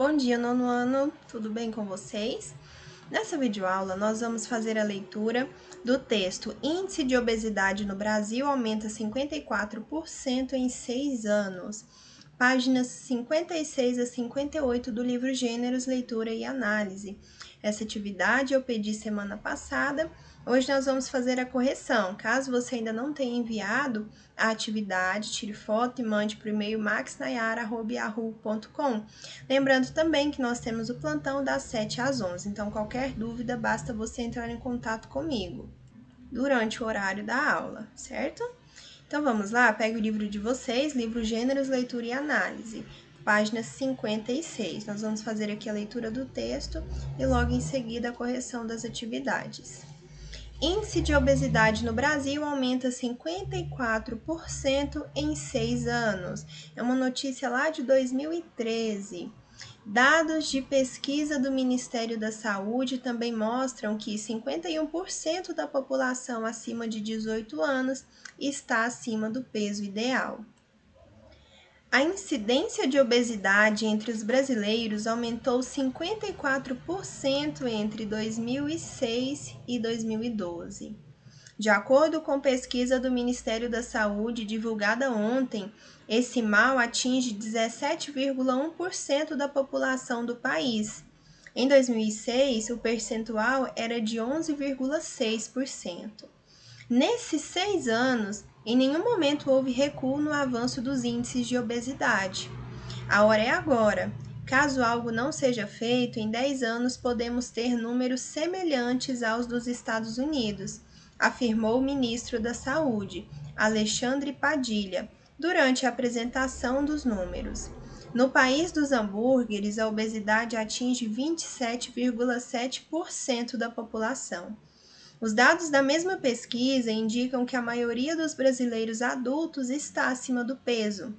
Bom dia, nono ano, tudo bem com vocês? Nessa videoaula, nós vamos fazer a leitura do texto Índice de Obesidade no Brasil aumenta 54% em 6 anos, páginas 56 a 58 do livro Gêneros, Leitura e Análise. Essa atividade eu pedi semana passada. Hoje nós vamos fazer a correção. Caso você ainda não tenha enviado a atividade, tire foto e mande para o e-mail maxnayara@yahoo.com. Lembrando também que nós temos o plantão das 7 às 11, então qualquer dúvida basta você entrar em contato comigo durante o horário da aula, certo? Então vamos lá, pega o livro de vocês, livro Gêneros, Leitura e Análise, página 56. Nós vamos fazer aqui a leitura do texto e logo em seguida a correção das atividades. Índice de obesidade no Brasil aumenta 54% em 6 anos. É uma notícia lá de 2013. Dados de pesquisa do Ministério da Saúde também mostram que 51% da população acima de 18 anos está acima do peso ideal. A incidência de obesidade entre os brasileiros aumentou 54% entre 2006 e 2012. De acordo com pesquisa do Ministério da Saúde divulgada ontem, esse mal atinge 17,1% da população do país. Em 2006, o percentual era de 11,6%. Nesses 6 anos, em nenhum momento houve recuo no avanço dos índices de obesidade. A hora é agora. Caso algo não seja feito, em 10 anos podemos ter números semelhantes aos dos Estados Unidos, afirmou o ministro da Saúde, Alexandre Padilha, durante a apresentação dos números. No país dos hambúrgueres, a obesidade atinge 27,7% da população. Os dados da mesma pesquisa indicam que a maioria dos brasileiros adultos está acima do peso.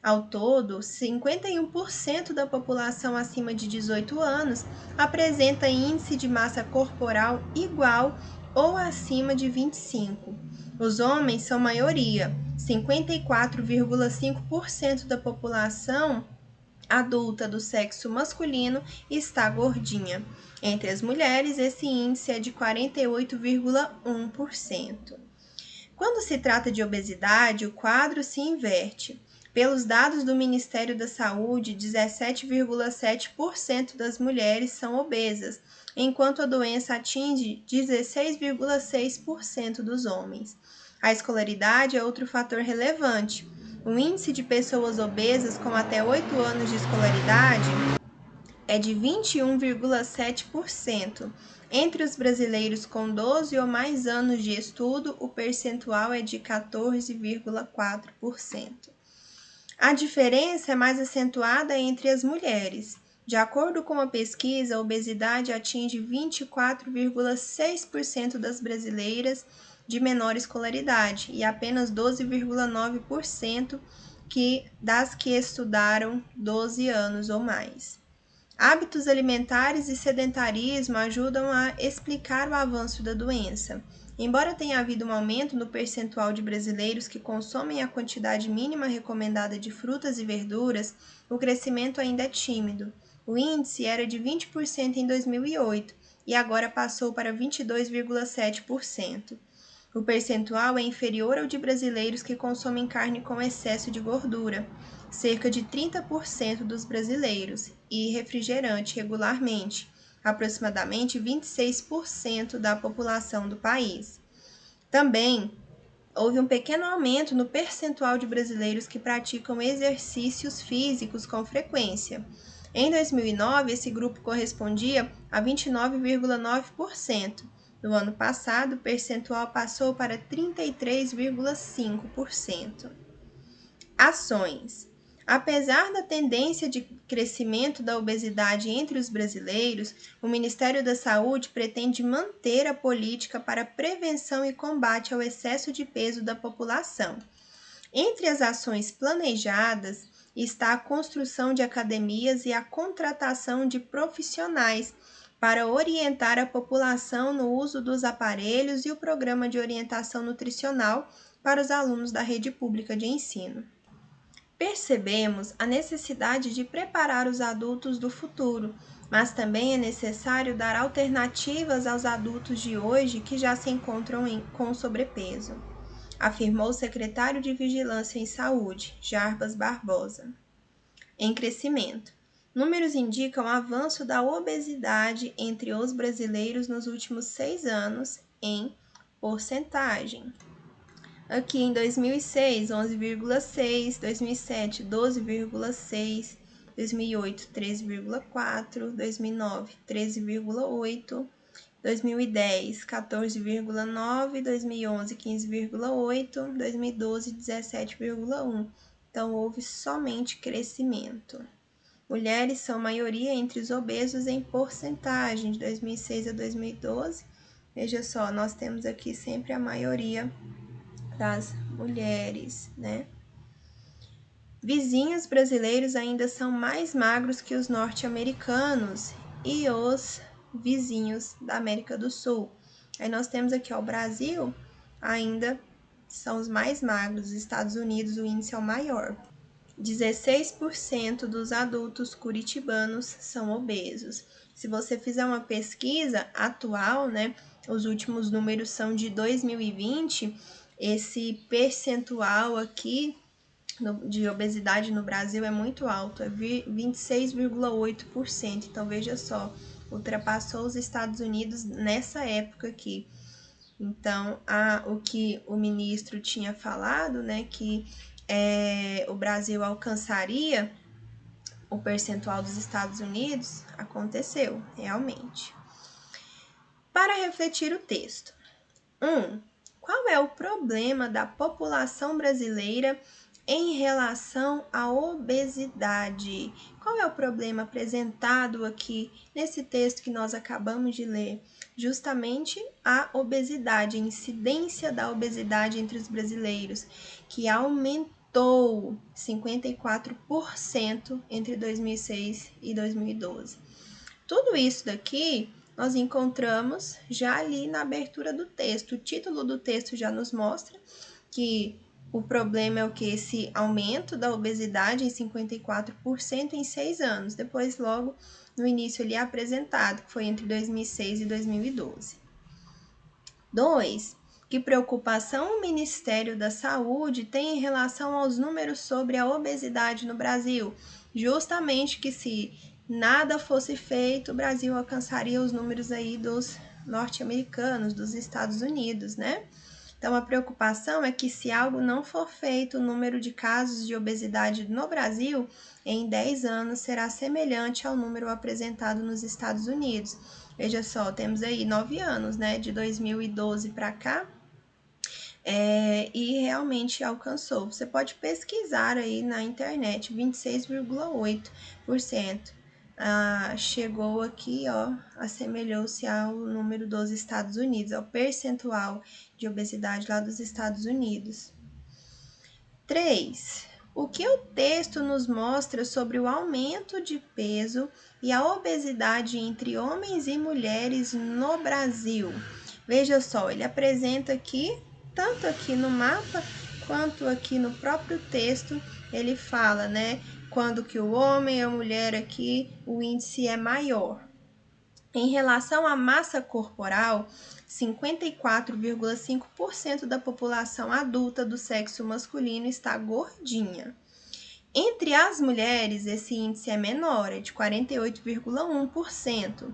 Ao todo, 51% da população acima de 18 anos apresenta índice de massa corporal igual ou acima de 25. Os homens são maioria, 54,5% da população adulta do sexo masculino está gordinha. Entre as mulheres, esse índice é de 48,1%. Quando se trata de obesidade, o quadro se inverte. Pelos dados do Ministério da Saúde, 17,7% das mulheres são obesas, enquanto a doença atinge 16,6% dos homens. A escolaridade é outro fator relevante. O índice de pessoas obesas com até 8 anos de escolaridade é de 21,7%. Entre os brasileiros com 12 ou mais anos de estudo, o percentual é de 14,4%. A diferença é mais acentuada entre as mulheres. De acordo com a pesquisa, a obesidade atinge 24,6% das brasileiras de menor escolaridade e apenas 12,9% das que estudaram 12 anos ou mais. Hábitos alimentares e sedentarismo ajudam a explicar o avanço da doença. Embora tenha havido um aumento no percentual de brasileiros que consomem a quantidade mínima recomendada de frutas e verduras, o crescimento ainda é tímido. O índice era de 20% em 2008 e agora passou para 22,7%. O percentual é inferior ao de brasileiros que consomem carne com excesso de gordura, cerca de 30% dos brasileiros, e refrigerante regularmente, aproximadamente 26% da população do país. Também houve um pequeno aumento no percentual de brasileiros que praticam exercícios físicos com frequência. Em 2009, esse grupo correspondia a 29,9%. No ano passado, o percentual passou para 33,5%. Ações. Apesar da tendência de crescimento da obesidade entre os brasileiros, o Ministério da Saúde pretende manter a política para prevenção e combate ao excesso de peso da população. Entre as ações planejadas está a construção de academias e a contratação de profissionais para orientar a população no uso dos aparelhos e o programa de orientação nutricional para os alunos da rede pública de ensino. percebemos a necessidade de preparar os adultos do futuro, mas também é necessário dar alternativas aos adultos de hoje que já se encontram com sobrepeso, afirmou o secretário de Vigilância em Saúde, Jarbas Barbosa. Em crescimento. Números indicam o avanço da obesidade entre os brasileiros nos últimos 6 anos em porcentagem. Aqui em 2006, 11,6, 2007, 12,6, 2008, 13,4, 2009, 13,8, 2010, 14,9, 2011, 15,8, 2012, 17,1. Então, houve somente crescimento. Mulheres são maioria entre os obesos em porcentagem, de 2006 a 2012. Veja só, nós temos aqui sempre a maioria das mulheres, né? Vizinhos brasileiros ainda são mais magros que os norte-americanos e os vizinhos da América do Sul. Aí nós temos aqui, ó, o Brasil ainda são os mais magros, os Estados Unidos o índice é o maior. 16% dos adultos curitibanos são obesos. Se você fizer uma pesquisa atual, né, os últimos números são de 2020, esse percentual aqui de obesidade no Brasil é muito alto, é 26,8%. Então, veja só, ultrapassou os Estados Unidos nessa época aqui. Então, o que o ministro tinha falado, né, que o Brasil alcançaria o percentual dos Estados Unidos, aconteceu, realmente. Para refletir o texto. 1. Qual é o problema da população brasileira em relação à obesidade? Qual é o problema apresentado aqui nesse texto que nós acabamos de ler? Justamente a obesidade, a incidência da obesidade entre os brasileiros, que aumentou 54% entre 2006 e 2012. Tudo isso daqui nós encontramos já ali na abertura do texto. O título do texto já nos mostra que o problema é o que? Esse aumento da obesidade em 54% em 6 anos. Depois, logo no início, ele é apresentado, que foi entre 2006 e 2012. 2. Que preocupação o Ministério da Saúde tem em relação aos números sobre a obesidade no Brasil? Justamente que se nada fosse feito, o Brasil alcançaria os números aí dos norte-americanos, dos Estados Unidos, né? Então, a preocupação é que se algo não for feito, o número de casos de obesidade no Brasil em 10 anos será semelhante ao número apresentado nos Estados Unidos. Veja só, temos aí 9 anos, né, de 2012 para cá, e realmente alcançou. Você pode pesquisar aí na internet, 26,8%. Chegou aqui, ó, assemelhou-se ao número dos Estados Unidos, ao percentual de obesidade lá dos Estados Unidos. 3. O que o texto nos mostra sobre o aumento de peso e a obesidade entre homens e mulheres no Brasil? Veja só, ele apresenta aqui, tanto aqui no mapa quanto aqui no próprio texto, ele fala, né, quando que o homem e a mulher aqui, o índice é maior. Em relação à massa corporal, 54,5% da população adulta do sexo masculino está gordinha. Entre as mulheres, esse índice é menor, é de 48,1%.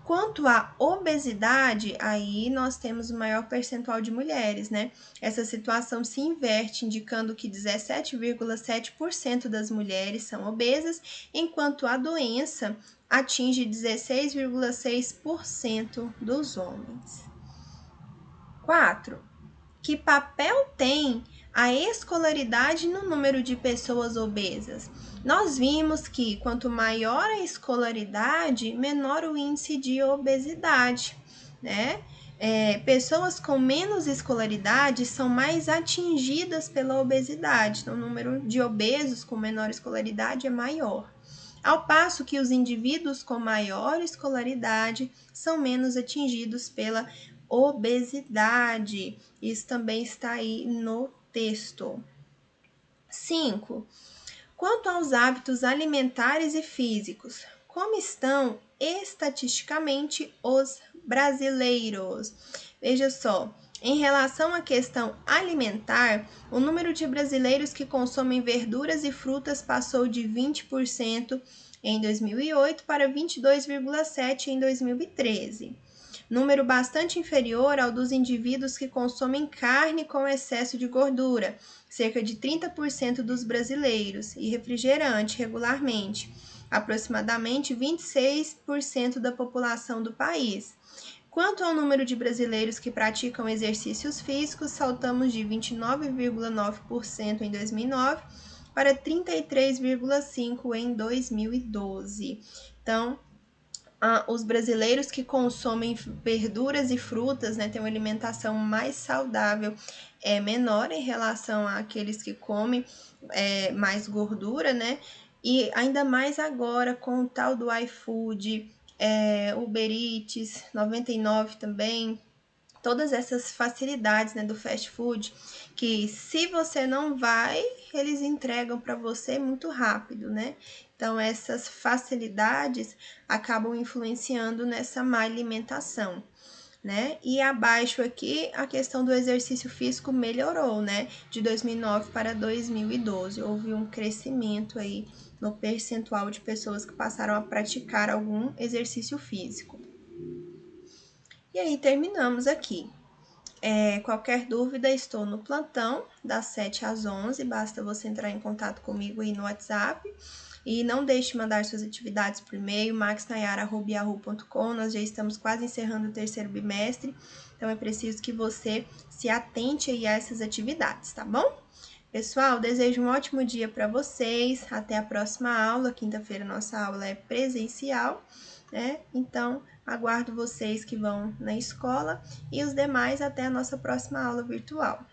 Quanto à obesidade, aí nós temos o maior percentual de mulheres, né? Essa situação se inverte, indicando que 17,7% das mulheres são obesas, enquanto a doença atinge 16,6% dos homens. 4. Que papel tem a escolaridade no número de pessoas obesas? Nós vimos que quanto maior a escolaridade, menor o índice de obesidade, né? Pessoas com menos escolaridade são mais atingidas pela obesidade, então o número de obesos com menor escolaridade é maior. Ao passo que os indivíduos com maior escolaridade são menos atingidos pela obesidade. Isso também está aí no texto. 5. Quanto aos hábitos alimentares e físicos, como estão estatisticamente os brasileiros? Veja só, em relação à questão alimentar, o número de brasileiros que consomem verduras e frutas passou de 20% em 2008 para 22,7% em 2013. Número bastante inferior ao dos indivíduos que consomem carne com excesso de gordura, cerca de 30% dos brasileiros, e refrigerante regularmente, aproximadamente 26% da população do país. Quanto ao número de brasileiros que praticam exercícios físicos, saltamos de 29,9% em 2009 para 33,5% em 2012. Então, os brasileiros que consomem verduras e frutas, né, têm uma alimentação mais saudável, é menor em relação àqueles que comem mais gordura, né? E ainda mais agora com o tal do iFood, Uber Eats, 99 também, todas essas facilidades, né, do fast food, que se você não vai, eles entregam para você muito rápido, né? Então, essas facilidades acabam influenciando nessa má alimentação, né? E abaixo aqui, a questão do exercício físico melhorou, né? De 2009 para 2012, houve um crescimento aí no percentual de pessoas que passaram a praticar algum exercício físico. E aí, terminamos aqui. Qualquer dúvida, estou no plantão das 7 às 11, basta você entrar em contato comigo aí no WhatsApp. E não deixe de mandar suas atividades por e-mail, maxnayara@yahoo.com. Nós já estamos quase encerrando o terceiro bimestre, então é preciso que você se atente aí a essas atividades, tá bom? Pessoal, desejo um ótimo dia para vocês. Até a próxima aula. Quinta-feira nossa aula é presencial, né? Então, aguardo vocês que vão na escola e os demais até a nossa próxima aula virtual.